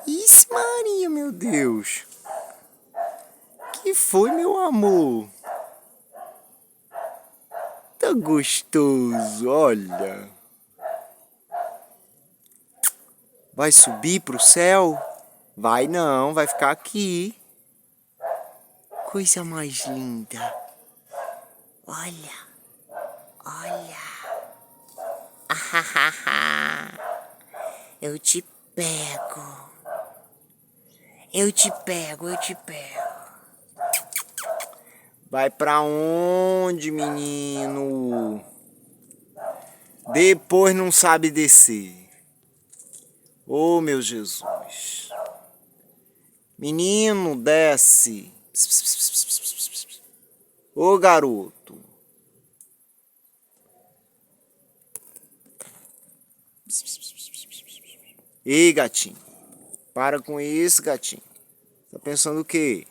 Isso, Maria, meu Deus. Que foi, meu amor? Tá gostoso, olha. Vai subir pro céu? Vai não, vai ficar aqui. Coisa mais linda. Olha, olha. Eu te pego. Eu te pego, eu te pego. Vai pra onde, menino? Depois não sabe descer. Oh, meu Jesus. Menino, desce. Ô, garoto. Ei, gatinho. Para com isso, gatinho. Tá pensando o quê?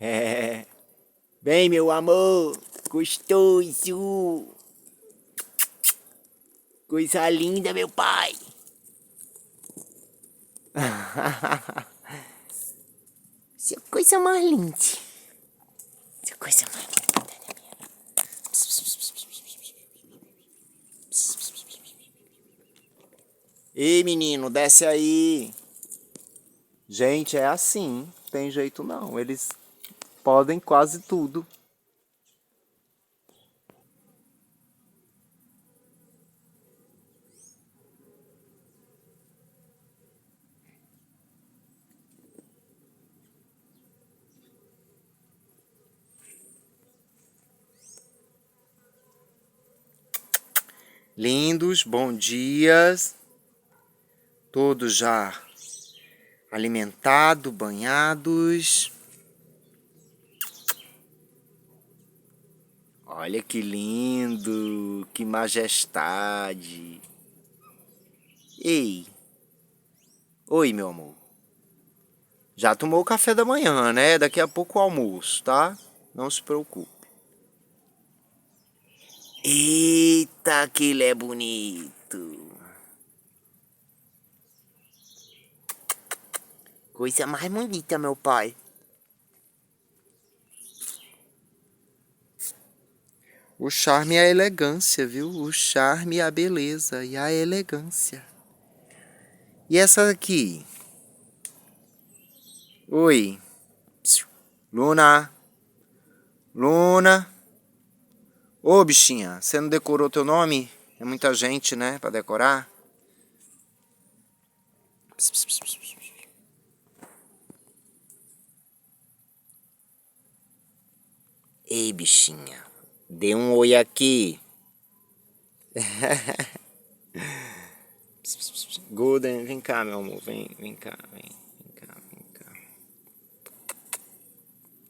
É. Vem, meu amor. Gostoso. Coisa linda, meu pai. Isso é coisa mais linda. Isso é coisa mais linda, né, minha? Ei, menino, desce aí. Gente, é assim. Tem jeito não. Eles podem quase tudo. Lindos, bom dias. Todos já alimentados, banhados. Olha que lindo, que majestade. Ei, oi, meu amor. Já tomou o café da manhã, né? Daqui a pouco o almoço, tá? Não se preocupe. Eita, que ele é bonito. Coisa mais bonita, meu pai. O charme e a elegância, viu? O charme e a beleza e a elegância. E essa aqui? Oi. Luna. Luna. Ô, bichinha, você não decorou teu nome? É muita gente, né, pra decorar. Ei, bichinha, dê um oi aqui. Golden, vem cá, meu amor, vem cá, vem cá, vem cá.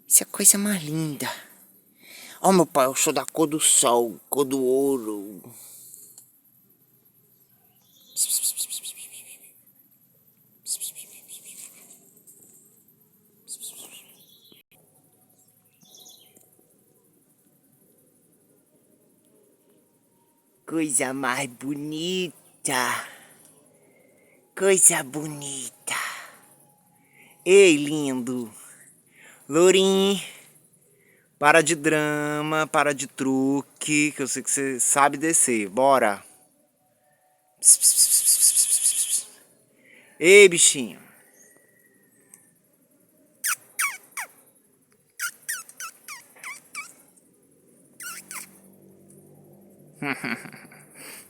Isso é a coisa mais linda. Ó, meu pai, eu sou da cor do sol, cor do ouro. Coisa mais bonita. Coisa bonita. Ei, lindo. Lourinho. Para de drama, para de truque, que eu sei que você sabe descer. Bora. Ei, bichinho.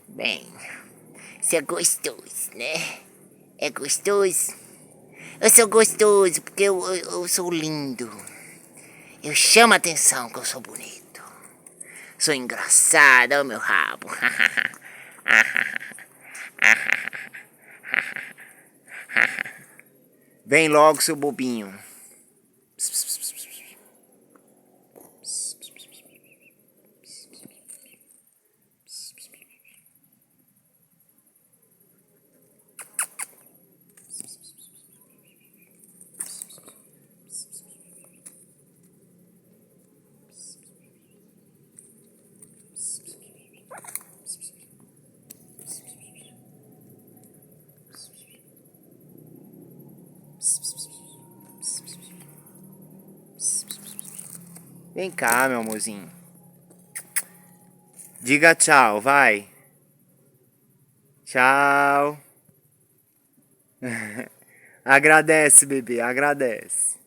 Bem, isso é gostoso, né? É gostoso? Eu sou gostoso porque eu sou lindo. Eu chamo a atenção que eu sou bonito. Sou engraçado, ó meu rabo. Vem logo, seu bobinho. Vem cá, meu amorzinho. Diga tchau, vai. Tchau. Agradece, bebê, agradece.